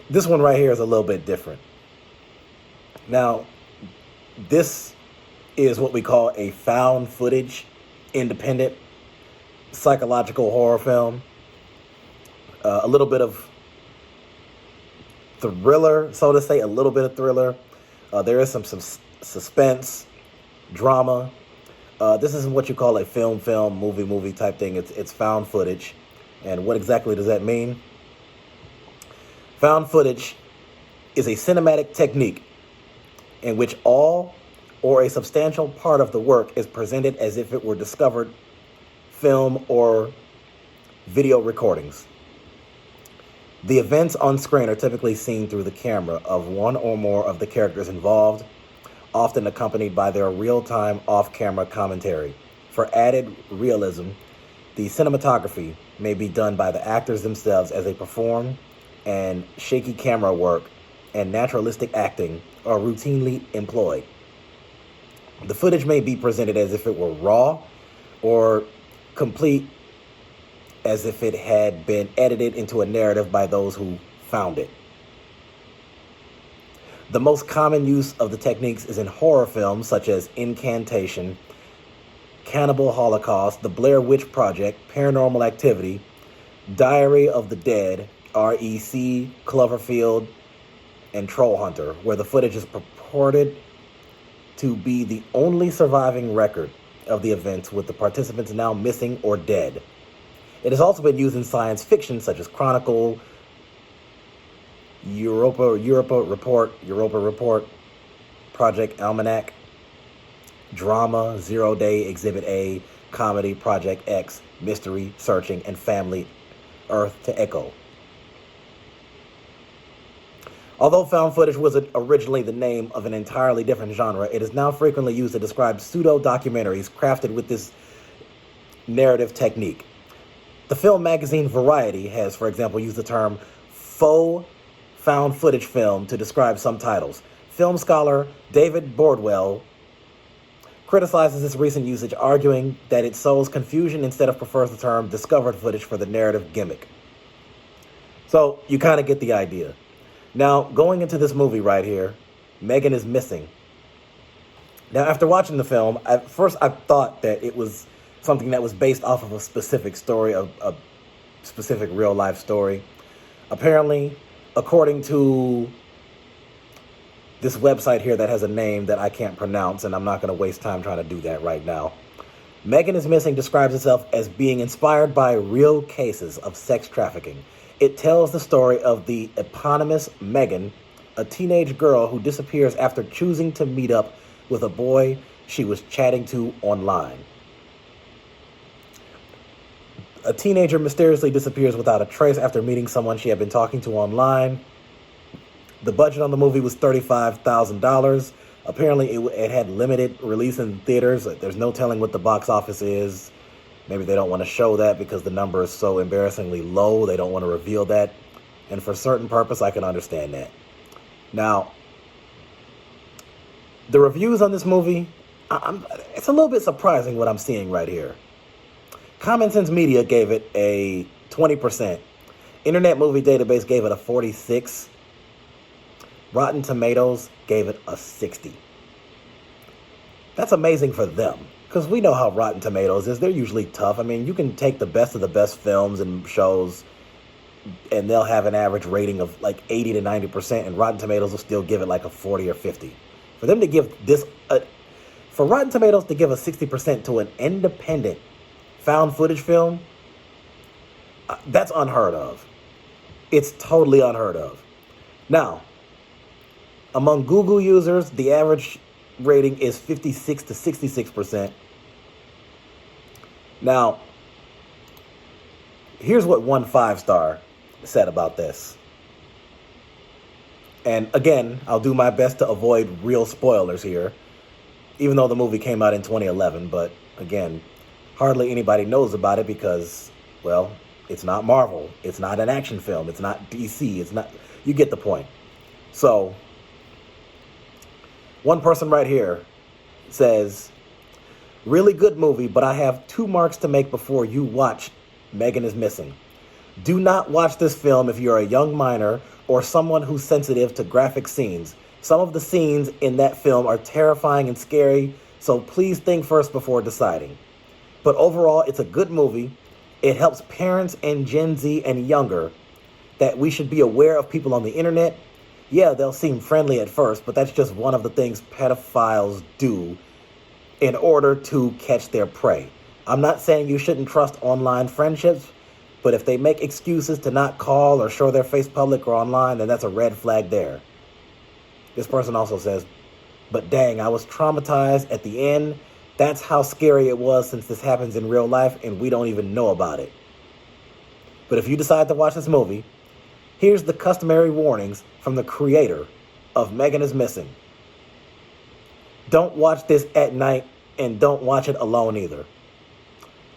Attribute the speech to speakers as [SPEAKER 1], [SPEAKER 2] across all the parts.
[SPEAKER 1] This one right here is a little bit different. Now, this is what we call a found footage, independent, psychological horror film. A little bit of thriller, so to say, a little bit of thriller. There is some suspense, drama. This isn't what you call a film, movie type thing. It's found footage. And what exactly does that mean? Found footage is a cinematic technique in which all or a substantial part of the work is presented as if it were discovered film or video recordings. The events on screen are typically seen through the camera of one or more of the characters involved, often accompanied by their real-time off-camera commentary. For added realism, the cinematography may be done by the actors themselves as they perform, and shaky camera work and naturalistic acting are routinely employed. The footage may be presented as if it were raw or complete, as if it had been edited into a narrative by those who found it. The most common use of the techniques is in horror films such as Incantation, Cannibal Holocaust, The Blair Witch Project, Paranormal Activity, Diary of the Dead, REC, Cloverfield, and Troll Hunter, where the footage is purported to be the only surviving record of the events, with the participants now missing or dead. It has also been used in science fiction such as Chronicle, Europa Report, Project Almanac, Drama, Zero Day, Exhibit A, Comedy, Project X, Mystery, Searching, and Family, Earth to Echo. Although found footage was originally the name of an entirely different genre, it is now frequently used to describe pseudo-documentaries crafted with this narrative technique. The film magazine Variety has, for example, used the term faux found footage film to describe some titles. Film scholar David Bordwell criticizes this recent usage, arguing that it sows confusion instead of prefers the term discovered footage for the narrative gimmick. So you kind of get the idea. Now, going into this movie right here, Megan is missing. Now, after watching the film, at first I thought that it was something that was based off of a specific story, a specific real-life story. Apparently, according to this website here that has a name that I can't pronounce, and I'm not going to waste time trying to do that right now, Megan is Missing describes itself as being inspired by real cases of sex trafficking. It tells the story of the eponymous Megan, a teenage girl who disappears after choosing to meet up with a boy she was chatting to online. A teenager mysteriously disappears without a trace after meeting someone she had been talking to online. The budget on the movie was $35,000. Apparently, it had limited release in theaters. There's no telling what the box office is. Maybe they don't want to show that because the number is so embarrassingly low. They don't want to reveal that. And for a certain purpose, I can understand that. Now, the reviews on this movie, it's a little bit surprising what I'm seeing right here. Common Sense Media gave it a 20%. Internet Movie Database gave it a 46. Rotten Tomatoes gave it a 60. That's amazing for them, because we know how Rotten Tomatoes is. They're usually tough. I mean, you can take the best of the best films and shows, and they'll have an average rating of like 80 to 90%, and Rotten Tomatoes will still give it like a 40 or 50. For them to give this, for Rotten Tomatoes to give a 60% to an independent found footage film, that's unheard of. It's totally unheard of. Now, among Google users, the average rating is 56 to 66%. Now, here's what one 5-star said about this. And again, I'll do my best to avoid real spoilers here, even though the movie came out in 2011. But again, hardly anybody knows about it because, well, it's not Marvel. It's not an action film. It's not DC. It's not, you get the point. So, one person right here says, really good movie, but I have 2 marks to make before you watch Megan is Missing. Do not watch this film if you're a young minor or someone who's sensitive to graphic scenes. Some of the scenes in that film are terrifying and scary, so please think first before deciding. But overall, it's a good movie. It helps parents and Gen Z and younger that we should be aware of people on the internet. Yeah, they'll seem friendly at first, but that's just one of the things pedophiles do in order to catch their prey. I'm not saying you shouldn't trust online friendships, but if they make excuses to not call or show their face public or online, then that's a red flag there. This person also says, but dang, I was traumatized at the end. That's how scary it was since this happens in real life and we don't even know about it. But if you decide to watch this movie, here's the customary warnings from the creator of Megan is Missing. Don't watch this at night and don't watch it alone either.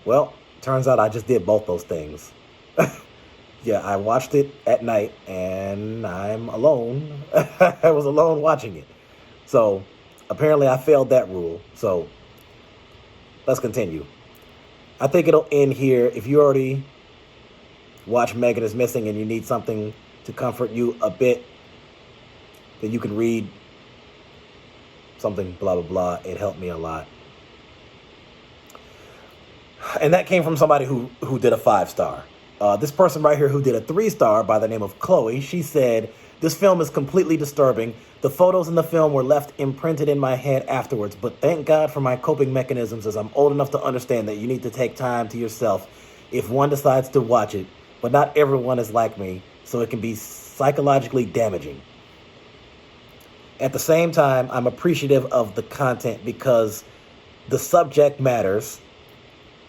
[SPEAKER 1] Well, turns out I just did both those things. Yeah, I watched it at night and I'm alone. I was alone watching it. So apparently I failed that rule. So let's continue. I think it'll end here. If you already watch Megan is Missing and you need something to comfort you a bit, then you can read something blah, blah, blah. It helped me a lot. And that came from somebody who did a 5-star. This person right here who did a 3-star by the name of Chloe, she said, this film is completely disturbing. The photos in the film were left imprinted in my head afterwards, but thank God for my coping mechanisms as I'm old enough to understand that you need to take time to yourself if one decides to watch it, but not everyone is like me, so it can be psychologically damaging. At the same time, I'm appreciative of the content because the subject matters.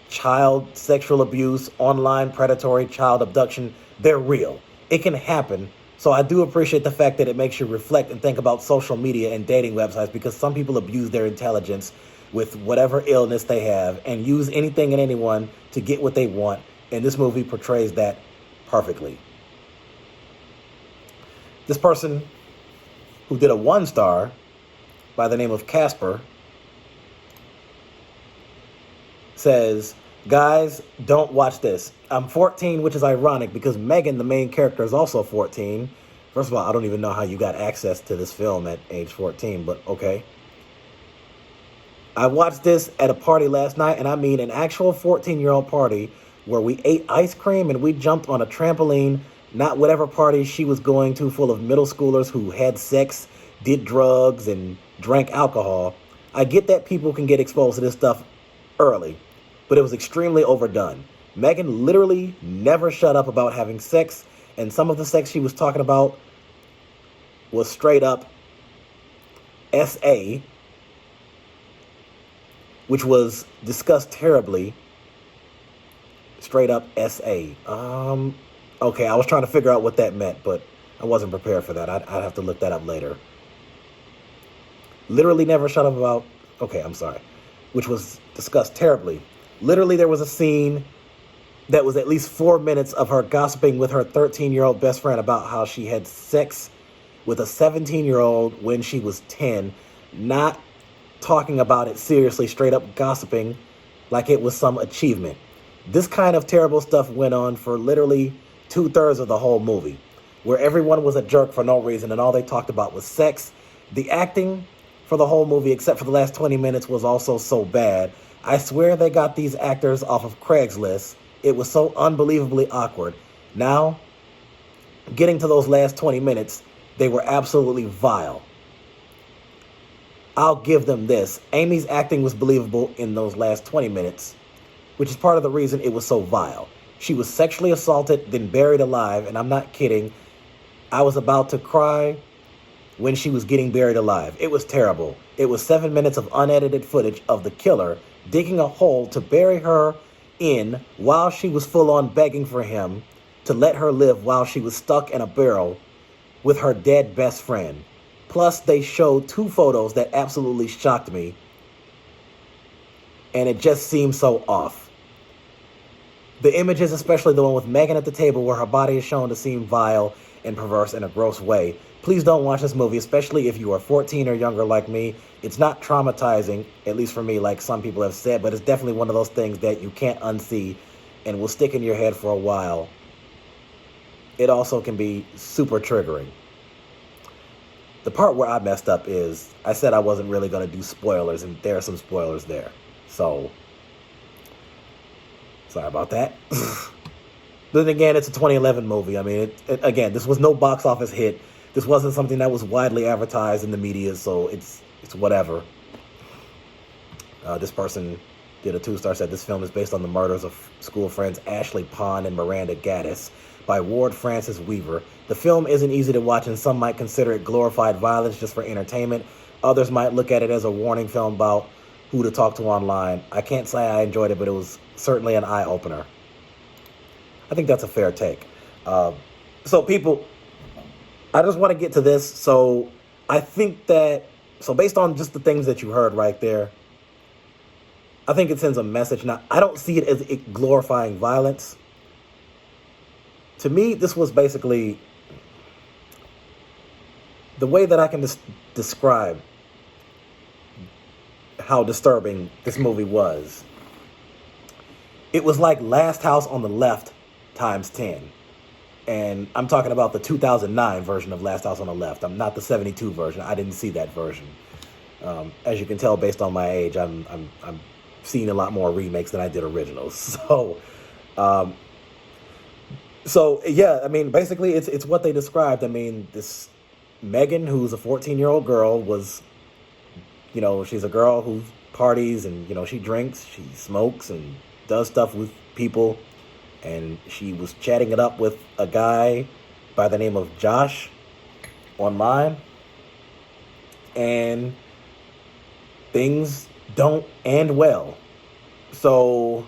[SPEAKER 1] Child sexual abuse, online predatory child abduction, they're real. It can happen. So I do appreciate the fact that it makes you reflect and think about social media and dating websites because some people abuse their intelligence with whatever illness they have and use anything and anyone to get what they want. And this movie portrays that perfectly. This person who did a 1-star by the name of Casper says, guys, don't watch this. I'm 14, which is ironic because Megan, the main character, is also 14. First of all, I don't even know how you got access to this film at age 14, but okay. I watched this at a party last night, and I mean an actual 14-year-old party where we ate ice cream and we jumped on a trampoline, not whatever party she was going to full of middle schoolers who had sex, did drugs, and drank alcohol. I get that people can get exposed to this stuff early, but it was extremely overdone. Megan literally never shut up about having sex, and some of the sex she was talking about was straight up SA, which was discussed terribly. Straight up SA. Okay, I was trying to figure out what that meant, but I wasn't prepared for that. I'd have to look that up later. Literally never shut up about, okay, I'm sorry, which was discussed terribly. Literally, there was a scene that was at least 4 minutes of her gossiping with her 13-year-old best friend about how she had sex with a 17-year-old when she was 10, not talking about it seriously, straight up gossiping like it was some achievement. This kind of terrible stuff went on for literally 2/3 of the whole movie, where everyone was a jerk for no reason and all they talked about was sex. The acting for the whole movie, except for the last 20 minutes, was also so bad. I swear they got these actors off of Craigslist. It was so unbelievably awkward. Now, getting to those last 20 minutes, they were absolutely vile. I'll give them this. Amy's acting was believable in those last 20 minutes, which is part of the reason it was so vile. She was sexually assaulted, then buried alive, and I'm not kidding. I was about to cry when she was getting buried alive. It was terrible. It was 7 minutes of unedited footage of the killer digging a hole to bury her in while she was full on begging for him to let her live while she was stuck in a barrel with her dead best friend. Plus, they showed 2 photos that absolutely shocked me, and it just seemed so off. The images, especially the one with Megan at the table where her body is shown to seem vile and perverse in a gross way. Please don't watch this movie, especially if you are 14 or younger like me. It's not traumatizing, at least for me, like some people have said, but it's definitely one of those things that you can't unsee and will stick in your head for a while. it also can be super triggering. The part where I messed up is I said I wasn't really going to do spoilers, and there are some spoilers there. So, sorry about that. But then again, it's a 2011 movie. I mean, again, this was no box office hit. This wasn't something that was widely advertised in the media, so it's whatever. This person did a 2-star, said this film is based on the murders of school friends Ashley Pond and Miranda Gaddis by Ward Francis Weaver. The film isn't easy to watch, and some might consider it glorified violence just for entertainment. Others might look at it as a warning film about who to talk to online. I can't say I enjoyed it, but it was certainly an eye-opener. I think that's a fair take. So people, I just want to get to this. So I think that, so based on just the things that you heard right there, I think it sends a message. Now, I don't see it as it glorifying violence. To me, this was basically the way that I can describe how disturbing this movie was. It was like Last House on the Left times 10. And I'm talking about the 2009 version of Last House on the Left. I'm not the 72 version. I didn't see that version. As you can tell, based on my age, I'm seeing a lot more remakes than I did originals. So yeah, I mean, basically, it's what they described. I mean, this Megan, who's a 14-year-old girl, was, you know, she's a girl who parties and, you know, she drinks, she smokes and does stuff with people. And she was chatting it up with a guy by the name of Josh online. And things don't end well. So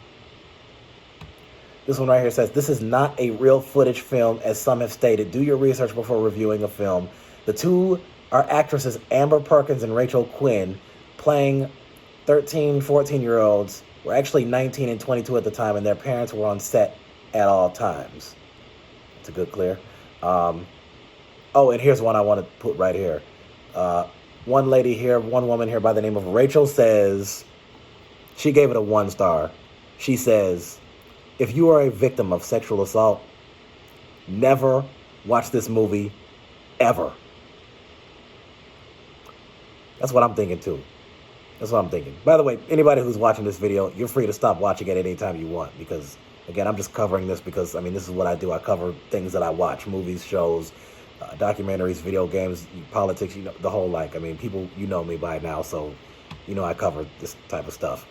[SPEAKER 1] this one right here says, this is not a real footage film, as some have stated. Do your research before reviewing a film. The two are actresses Amber Perkins and Rachel Quinn, playing 13, 14-year-olds, were actually 19 and 22 at the time, and their parents were on set at all times. It's a good clear. Oh, and here's one I want to put right here. One woman here by the name of Rachel says, she gave it a 1-star. She says, if you are a victim of sexual assault, never watch this movie, ever. That's what I'm thinking too. That's what I'm thinking. By the way, anybody who's watching this video, you're free to stop watching it any time you want, because again, I'm just covering this because, I mean, this is what I do. I cover things that I watch, movies, shows, documentaries, video games, politics, you know, the whole like. I mean, people, you know me by now, so you know I cover this type of stuff.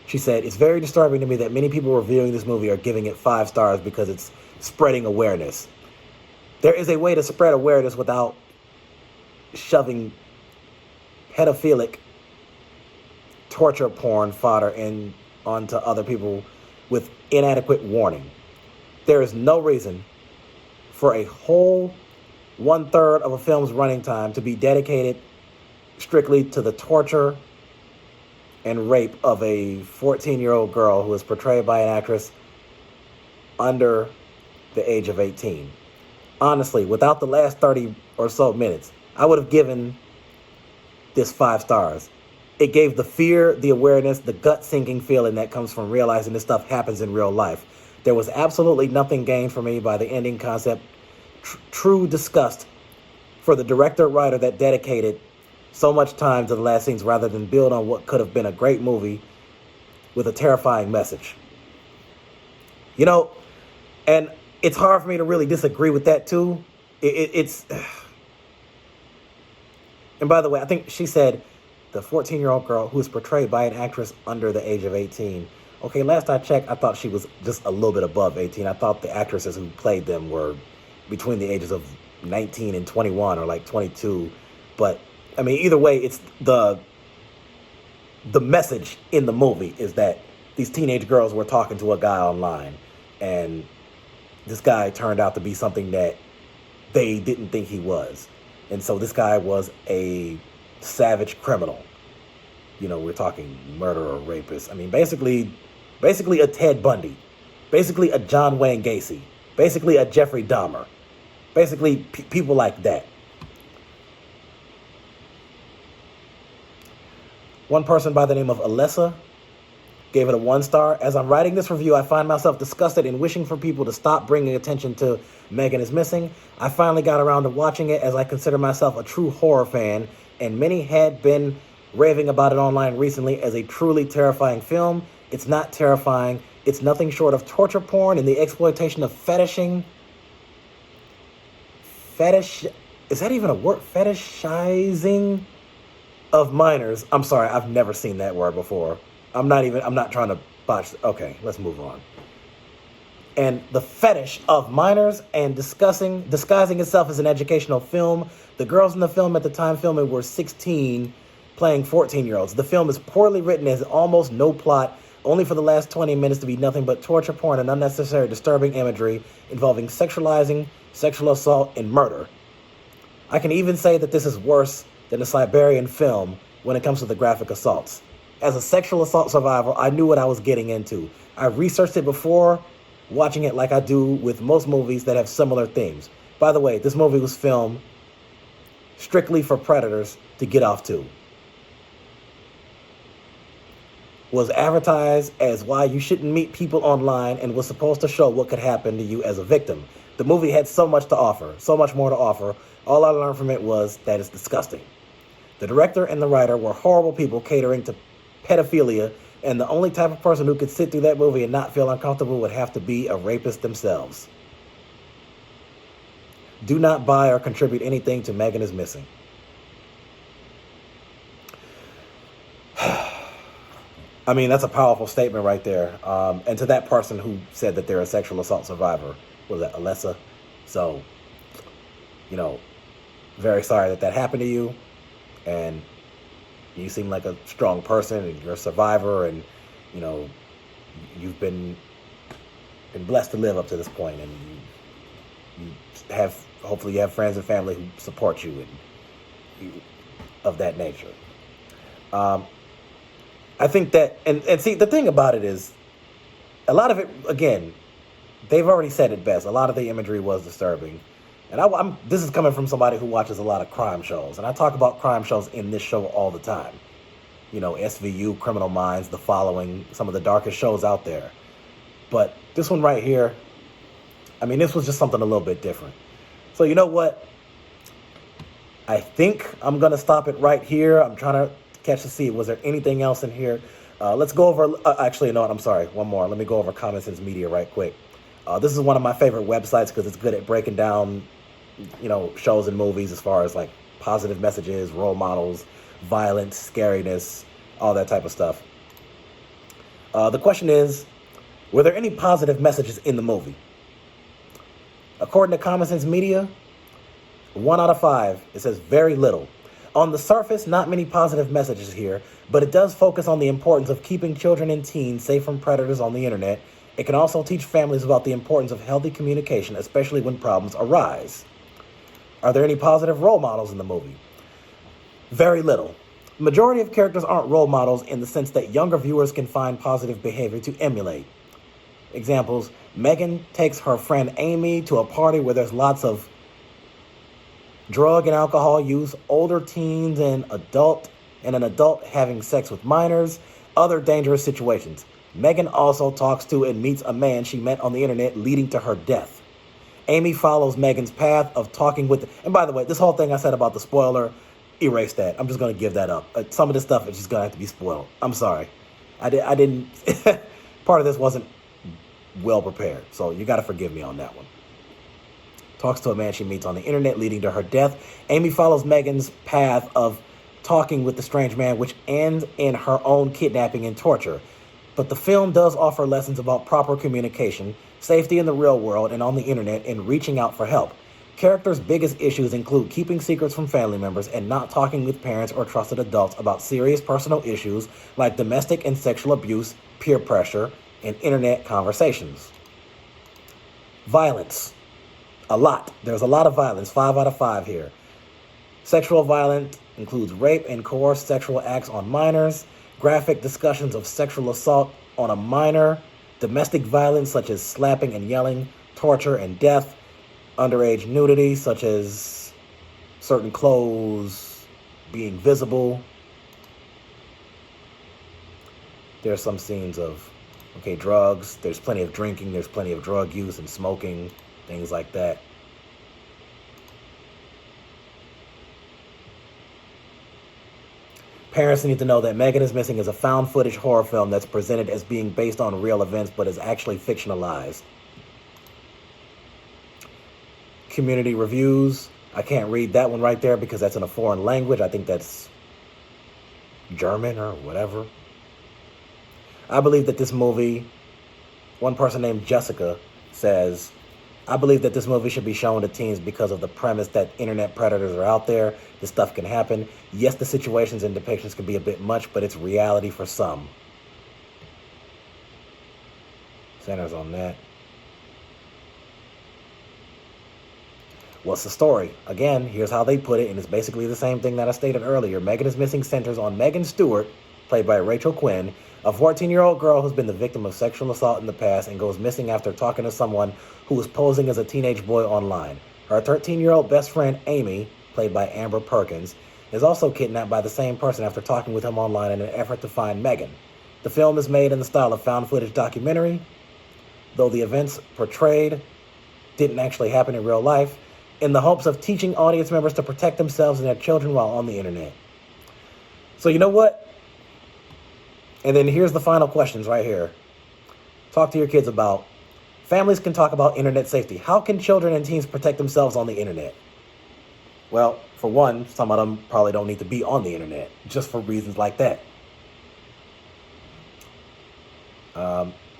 [SPEAKER 1] She said, it's very disturbing to me that many people reviewing this movie are giving it 5 stars because it's spreading awareness. There is a way to spread awareness without shoving pedophilic torture porn fodder onto other people with inadequate warning. There is no reason for a whole 1/3 of a film's running time to be dedicated strictly to the torture and rape of a 14-year-old girl who is portrayed by an actress under the age of 18. Honestly, without the last 30 or so minutes, I would have given this 5 stars. It gave the fear, the awareness, the gut-sinking feeling that comes from realizing this stuff happens in real life. There was absolutely nothing gained for me by the ending concept. True disgust for the director-writer that dedicated so much time to the last scenes rather than build on what could have been a great movie with a terrifying message. You know, and it's hard for me to really disagree with that too. It's... And by the way, I think she said the 14-year-old girl who is portrayed by an actress under the age of 18. Okay, last I checked, I thought she was just a little bit above 18. I thought the actresses who played them were between the ages of 19 and 21 or like 22. But, I mean, either way, it's the message in the movie is that these teenage girls were talking to a guy online, and this guy turned out to be something that they didn't think he was. And so this guy was a savage criminal. You know, we're talking murderer, rapist. I mean, basically a Ted Bundy. Basically a John Wayne Gacy. Basically a Jeffrey Dahmer. Basically people like that. One person by the name of Alessa Gave it a 1 star. As I'm writing this review, I find myself disgusted and wishing for people to stop bringing attention to Megan is Missing. I finally got around to watching it as I consider myself a true horror fan, and many had been raving about it online recently as a truly terrifying film. It's not terrifying. It's nothing short of torture porn and the exploitation of fetishing. Is that even a word? Fetishizing of minors. I'm sorry, I've never seen that word before. I'm not trying to botch. Okay, let's move on. And the fetish of minors and disguising itself as an educational film. The girls in the film at the time filming were 16, playing 14-year-olds. The film is poorly written, has almost no plot, only for the last 20 minutes to be nothing but torture porn and unnecessary disturbing imagery involving sexualizing, sexual assault, and murder. I can even say that this is worse than a Siberian film when it comes to the graphic assaults. As a sexual assault survivor, I knew what I was getting into. I researched it before watching it, like I do with most movies that have similar themes. By the way, this movie was filmed strictly for predators to get off to. Was advertised as why you shouldn't meet people online and was supposed to show what could happen to you as a victim. The movie had so much to offer, so much more to offer. All I learned from it was that it's disgusting. The director and the writer were horrible people catering to pedophilia, and the only type of person who could sit through that movie and not feel uncomfortable would have to be a rapist themselves. Do not buy or contribute anything to Megan is Missing. I mean, that's a powerful statement right there. And to that person who said that they're a sexual assault survivor, was that Alessa? So, very sorry that happened to you. And you seem like a strong person, and you're a survivor, and you've been blessed to live up to this point, and hopefully you have friends and family who support you and of that nature. I think that, and see, the thing about it is, a lot of it, again, they've already said it best. A lot of the imagery was disturbing. And this is coming from somebody who watches a lot of crime shows. And I talk about crime shows in this show all the time. SVU, Criminal Minds, The Following, some of the darkest shows out there. But this one right here, this was just something a little bit different. So you know what? I think I'm going to stop it right here. I'm trying to catch to see, was there anything else in here? Let's go over, actually, no, I'm sorry, one more. Let me go over Common Sense Media right quick. This is one of my favorite websites because it's good at breaking down shows and movies as far as like positive messages, role models, violence, scariness, all that type of stuff. The question is, were there any positive messages in the movie? According to Common Sense Media, 1 out of 5, it says very little. On the surface, not many positive messages here, but it does focus on the importance of keeping children and teens safe from predators on the internet. It can also teach families about the importance of healthy communication, especially when problems arise. Are there any positive role models in the movie? Very little. Majority of characters aren't role models in the sense that younger viewers can find positive behavior to emulate. Examples, Megan takes her friend Amy to a party where there's lots of drug and alcohol use, older teens and an adult having sex with minors, other dangerous situations. Megan also talks to and meets a man she met on the internet, leading to her death. Amy follows Megan's path of talking with... And by the way, this whole thing I said about the spoiler, erase that. I'm just going to give that up. Some of this stuff is just going to have to be spoiled. I'm sorry. I didn't... part of this wasn't well prepared, so you got to forgive me on that one. Talks to a man she meets on the internet, leading to her death. Amy follows Megan's path of talking with the strange man, which ends in her own kidnapping and torture. But the film does offer lessons about proper communication, safety in the real world and on the internet, and reaching out for help. Characters' biggest issues include keeping secrets from family members and not talking with parents or trusted adults about serious personal issues like domestic and sexual abuse, peer pressure, and internet conversations. Violence. A lot. There's a lot of violence. 5 out of 5 here. Sexual violence includes rape and coerced sexual acts on minors, graphic discussions of sexual assault on a minor, domestic violence such as slapping and yelling, torture and death, underage nudity such as certain clothes being visible. There's some scenes of, okay, drugs. There's plenty of drinking. There's plenty of drug use and smoking, things like that. Parents need to know that Megan is Missing is a found footage horror film that's presented as being based on real events, but is actually fictionalized. Community reviews. I can't read that one right there because that's in a foreign language. I think that's German or whatever. I believe that this movie, one person named Jessica says, I believe that this movie should be shown to teens because of the premise that internet predators are out there. This stuff can happen. Yes, the situations and depictions can be a bit much, but it's reality for some. Centers on that. What's the story? Again, here's how they put it, and it's basically the same thing that I stated earlier. Megan is Missing centers on Megan Stewart, played by Rachel Quinn, a 14-year-old girl who's been the victim of sexual assault in the past and goes missing after talking to someone who was posing as a teenage boy online. Her 13-year-old best friend, Amy, played by Amber Perkins, is also kidnapped by the same person after talking with him online in an effort to find Megan. The film is made in the style of found footage documentary, though the events portrayed didn't actually happen in real life, in the hopes of teaching audience members to protect themselves and their children while on the internet. So you know what? And then here's the final questions right here. Talk to your kids about, families can talk about internet safety. How can children and teens protect themselves on the internet? Well, for one, some of them probably don't need to be on the internet, just for reasons like that.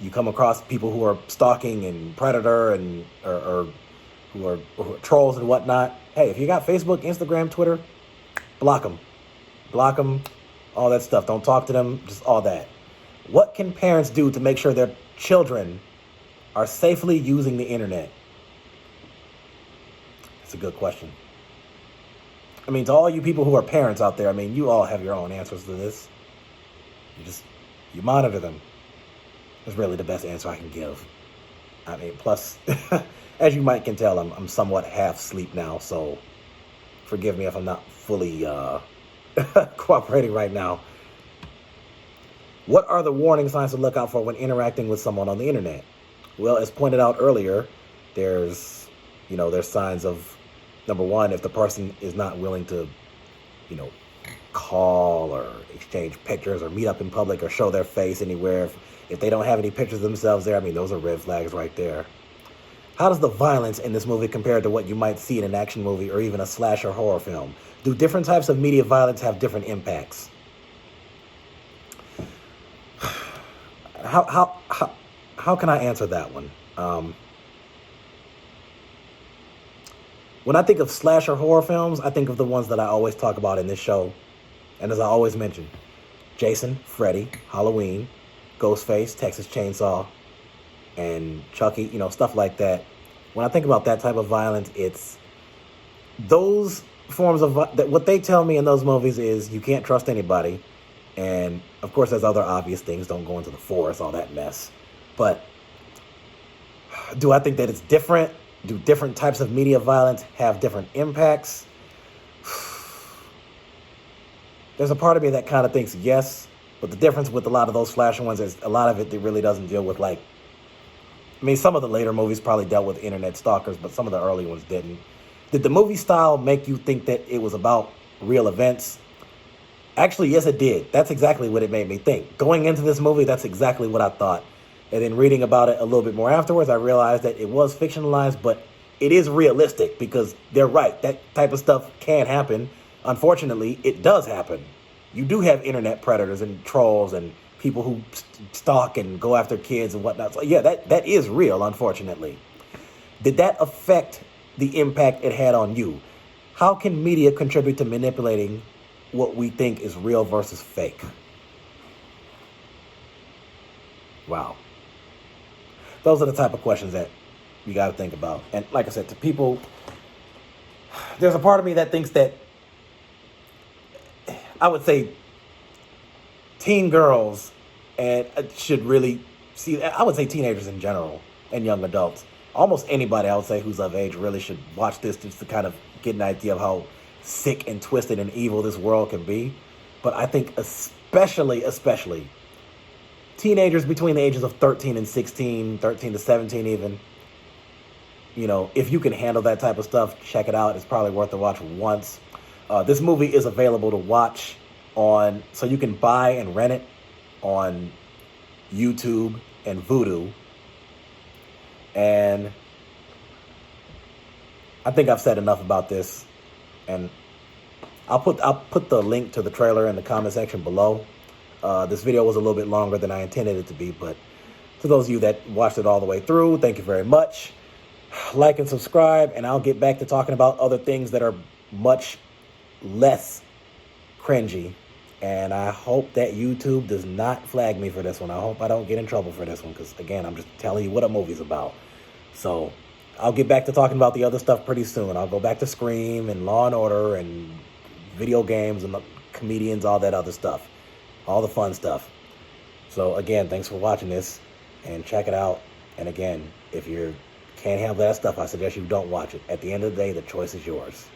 [SPEAKER 1] You come across people who are stalking and predator and or who are trolls and whatnot. Hey, if you got Facebook, Instagram, Twitter, block them. Block them, all that stuff. Don't talk to them, just all that. What can parents do to make sure their children are safely using the internet? It's a good question. I mean, to all you people who are parents out there, I mean, you all have your own answers to this. You monitor them. That's really the best answer I can give. I mean, plus, as you might can tell, I'm somewhat half asleep now, so forgive me if I'm not fully cooperating right now. What are the warning signs to look out for when interacting with someone on the internet? Well, as pointed out earlier, there's signs of, number one, if the person is not willing to, call or exchange pictures or meet up in public or show their face anywhere. If they don't have any pictures of themselves there, I mean, those are red flags right there. How does the violence in this movie compare to what you might see in an action movie or even a slasher horror film? Do different types of media violence have different impacts? How can I answer that one? When I think of slasher horror films, I think of the ones that I always talk about in this show. And as I always mention, Jason, Freddy, Halloween, Ghostface, Texas Chainsaw, and Chucky, stuff like that. When I think about that type of violence, it's those forms of what they tell me in those movies is you can't trust anybody. And of course, there's other obvious things. Don't go into the forest, all that mess. But do I think that it's different? Do different types of media violence have different impacts? There's a part of me that kind of thinks yes, but the difference with a lot of those slasher ones is a lot of it really doesn't deal with some of the later movies probably dealt with internet stalkers, but some of the early ones didn't. Did the movie style make you think that it was about real events? Actually, yes, it did. That's exactly what it made me think. Going into this movie, that's exactly what I thought. And then reading about it a little bit more afterwards, I realized that it was fictionalized, but it is realistic because they're right. That type of stuff can happen. Unfortunately, it does happen. You do have internet predators and trolls and people who stalk and go after kids and whatnot. So yeah, that is real, unfortunately. Did that affect the impact it had on you? How can media contribute to manipulating what we think is real versus fake? Wow. Those are the type of questions that you got to think about. And like I said, to people, there's a part of me that thinks that, I would say, teen girls and should really see, I would say teenagers in general and young adults, almost anybody I would say who's of age really should watch this just to kind of get an idea of how sick and twisted and evil this world can be. But I think especially teenagers between the ages of 13 and 16, 13 to 17 even. You know, if you can handle that type of stuff, check it out. It's probably worth a watch once. This movie is available to watch on, so you can buy and rent it on YouTube and Vudu. And I think I've said enough about this. And I'll put the link to the trailer in the comment section below. This video was a little bit longer than I intended it to be, but to those of you that watched it all the way through, thank you very much. Like and subscribe, and I'll get back to talking about other things that are much less cringy. And I hope that YouTube does not flag me for this one. I hope I don't get in trouble for this one, because, again, I'm just telling you what a movie's about. So I'll get back to talking about the other stuff pretty soon. I'll go back to Scream and Law & Order and video games and the comedians, all that other stuff. All the fun stuff. So, again, thanks for watching this, and check it out. And, again, if you can't handle that stuff, I suggest you don't watch it. At the end of the day, the choice is yours.